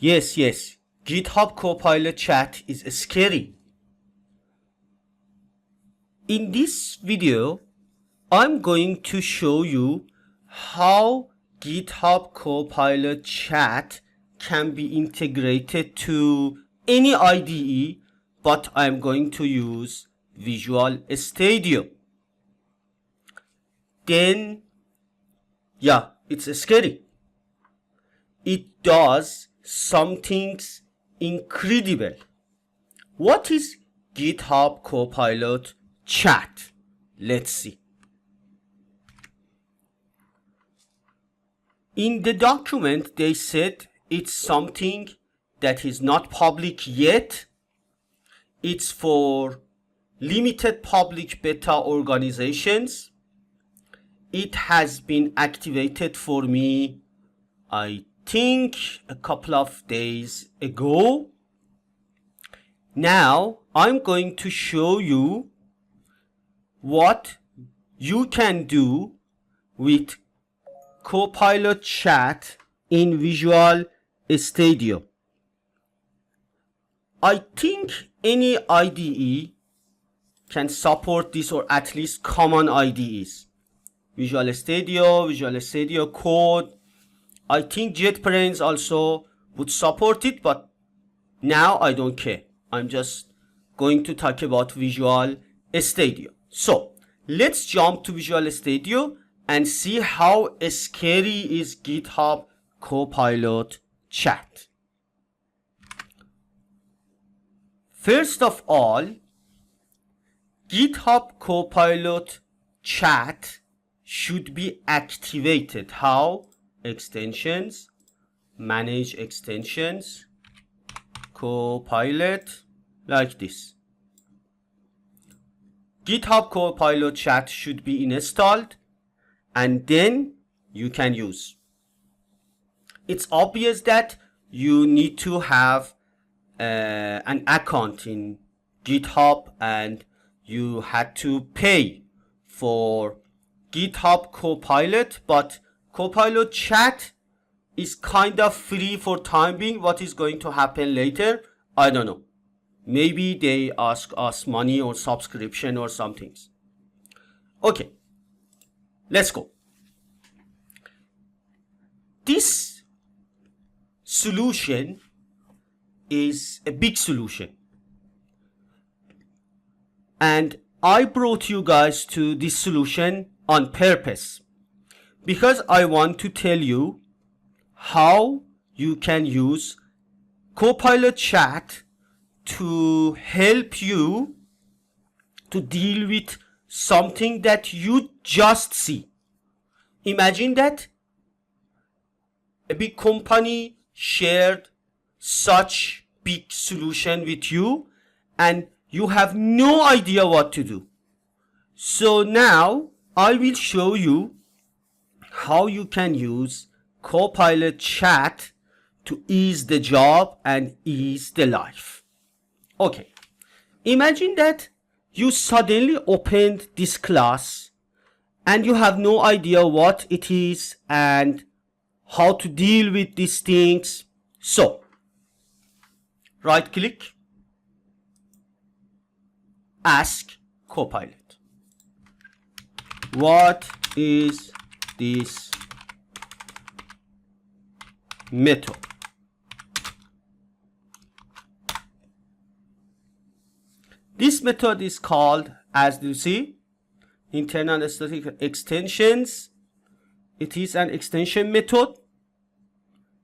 Yes, GitHub Copilot Chat is scary. In this video, I'm going to show you how GitHub Copilot Chat can be integrated to any IDE, but I'm going to use Visual Studio. Then, yeah, it's scary. It does some things incredible. What is GitHub Copilot Chat? Let's see. In the document, they said it's something that is not public yet. It's for limited public beta organizations. It has been activated for me, I think, a couple of days ago. Now I'm going to show you what you can do with Copilot Chat in Visual Studio. I think any IDE can support this, or at least common IDEs. Visual Studio Code. I think JetBrains also would support it, but now I don't care. I'm just going to talk about Visual Studio. So let's jump to Visual Studio and see how scary is GitHub Copilot Chat. First of all, GitHub Copilot Chat should be activated. How? Extensions, manage extensions, Copilot, like this. GitHub Copilot Chat should be installed, and then you can use. It's obvious that you need to have an account in GitHub, and you had to pay for GitHub Copilot, but Copilot Chat is kind of free for time being. What is going to happen later, I don't know. Maybe they ask us money or subscription or something. Okay, let's go. This solution is a big solution, and I brought you guys to this solution on purpose because I want to tell you how you can use Copilot Chat to help you to deal with something that you just see. Imagine that a big company shared such big solution with you and you have no idea what to do. So now I will show you how you can use Copilot Chat to ease the job and ease the life. Okay, imagine that you suddenly opened this class and you have no idea what it is and how to deal with these things. So right click, ask Copilot, what is this method? This method is called, as you see, internal static extensions. It is an extension method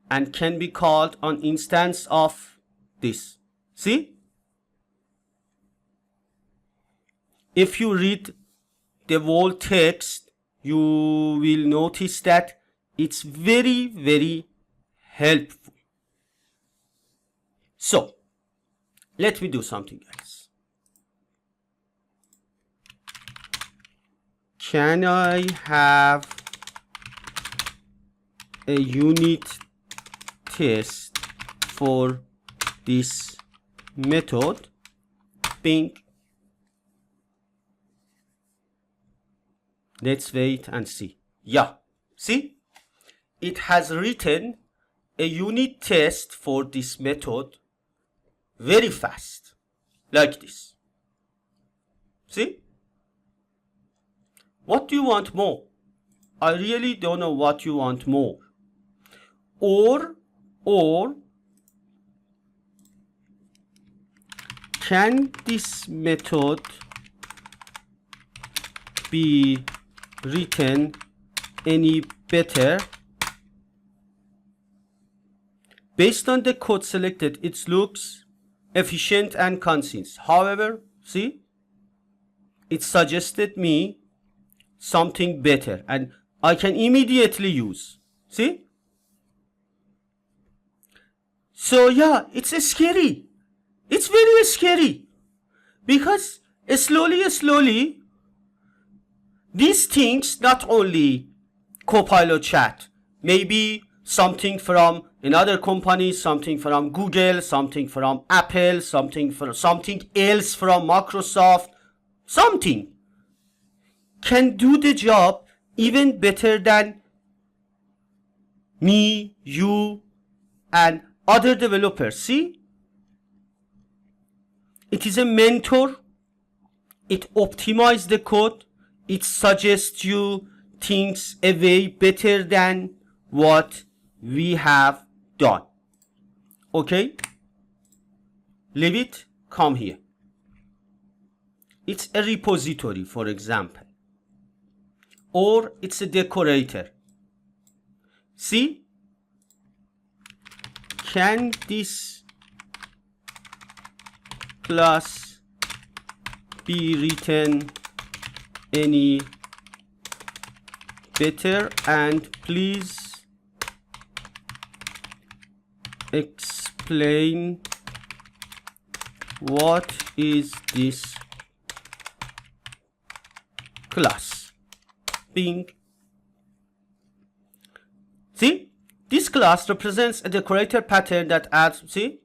and can be called on instance of this. See? If you read the whole text, you will notice that it's very, very helpful. So let me do something else. Can I have a unit test for this method? Bing. Let's wait and see. Yeah, see, it has written a unit test for this method very fast, like this. See? What do you want more? I really don't know what you want more. Or can this method be written any better? Based on the code selected, it looks efficient and concise. However, see, it suggested me something better and I can immediately use. See? So yeah, it's scary. It's very scary because slowly these things, not only Copilot Chat, maybe something from another company, something from Google, something from Apple, something else from Microsoft, something can do the job even better than me, you, and other developers. See? It is a mentor. It optimizes the code. It suggests you things a way better than what we have done. Okay? Leave it. Come here. It's a repository, for example. Or it's a decorator. See? Can this class be written any better? And please explain what is this class. Bing. See, this class represents a decorator pattern that adds, see,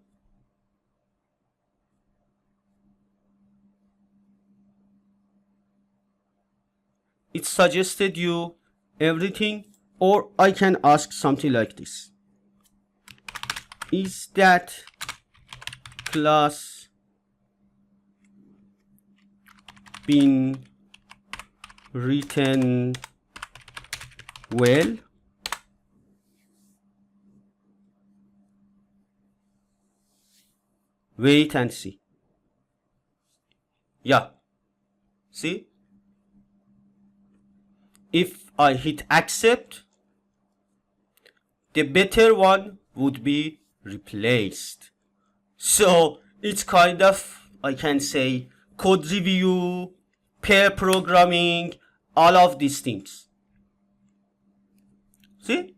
it suggested you everything. Or I can ask something like this: is that class being written well? Wait and see. Yeah. See? If I hit accept, the better one would be replaced. So it's kind of, I can say, code review, pair programming, all of these things. See?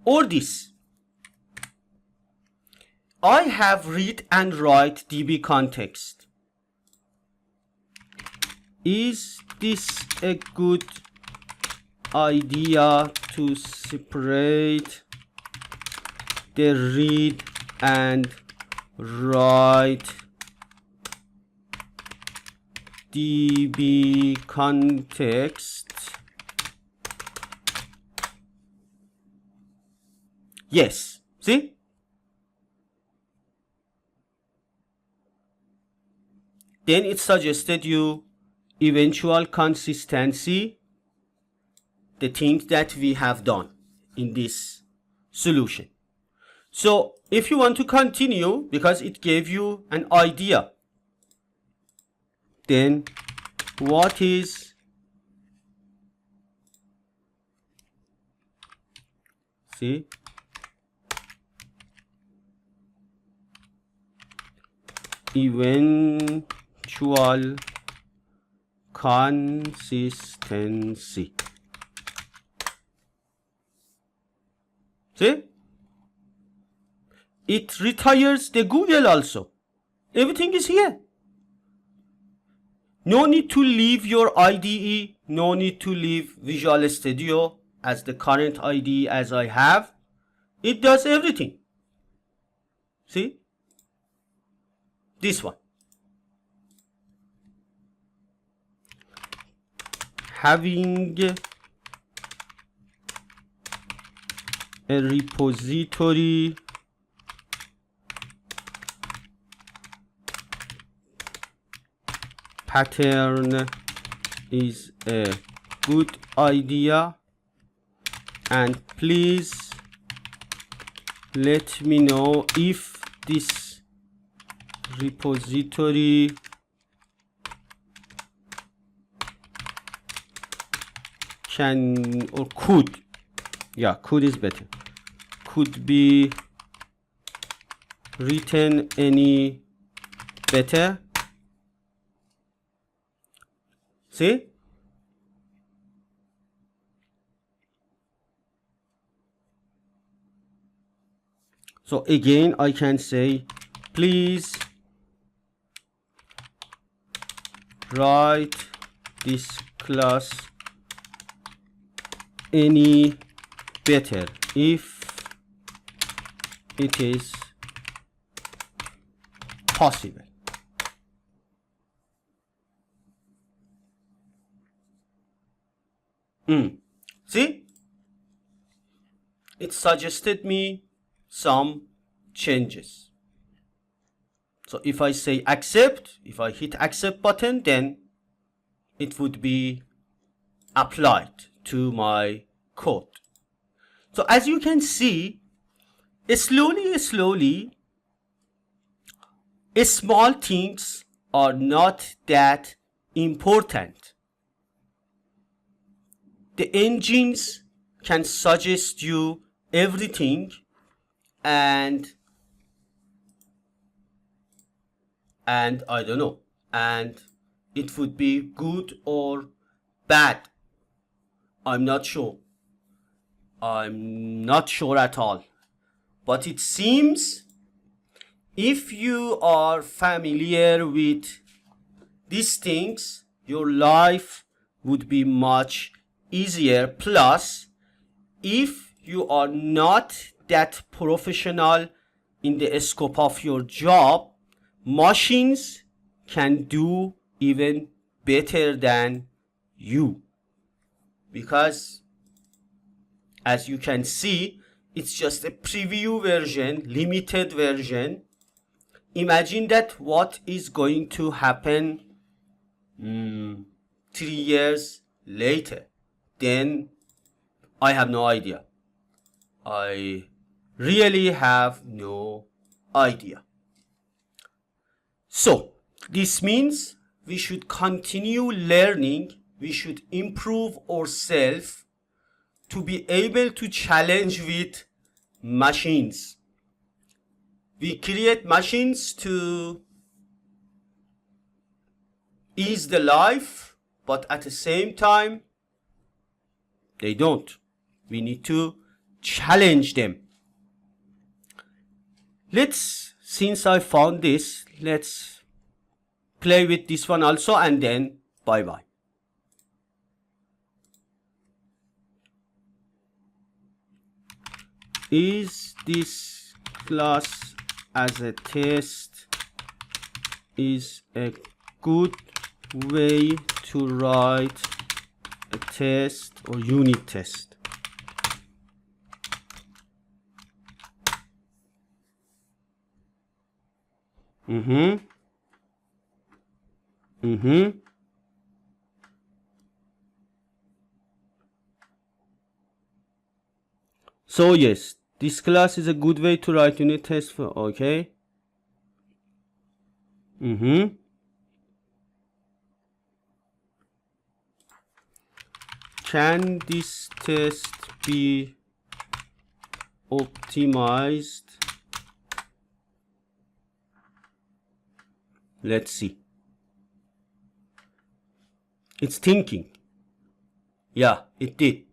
Or this. I have read and write DB context. Is this a good idea to separate the read and write DB context? Yes. See? Then it suggested you eventual consistency, the things that we have done in this solution. So if you want to continue, because it gave you an idea, then what is see eventual consistency? See? It retires the Google also. Everything is here. No need to leave your IDE. No need to leave Visual Studio as the current IDE as I have. It does everything. See? This one. Having a repository pattern is a good idea, and please let me know if this repository can or could, yeah, could is better, could be written any better. See? So again, I can say, please write this class any better if it is possible. See? It suggested me some changes. So if I say accept, if I hit accept button, then it would be applied to my code. So as you can see, slowly, small things are not that important. The engines can suggest you everything, and I don't know, and it would be good or bad. I'm not sure at all. But it seems if you are familiar with these things, your life would be much easier. Plus, if you are not that professional in the scope of your job, machines can do even better than you, because as you can see, it's just a preview version, limited version. Imagine that what is going to happen 3 years later. Then I have no idea. I really have no idea. So this means we should continue learning. We should improve ourselves to be able to challenge with machines. We create machines to ease the life, but at the same time, they don't. We need to challenge them. Since I found this, let's play with this one also, and then bye-bye. Is this class as a test is a good way to write a test or unit test? So yes, this class is a good way to write unit test for, okay. Can this test be optimized? Let's see. It's thinking. Yeah, it did.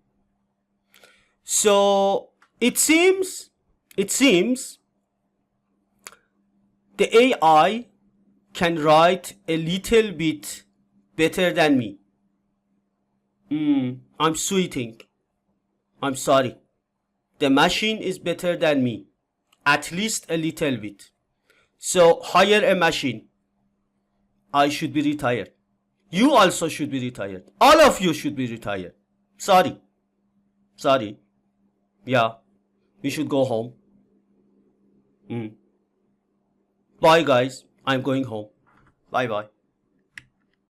So it seems the AI can write a little bit better than me. I'm sweating. I'm sorry. The machine is better than me, at least a little bit. So hire a machine. I should be retired. You also should be retired. All of you should be retired. Sorry. Yeah. we should go home. Bye guys, I'm going home. Bye bye.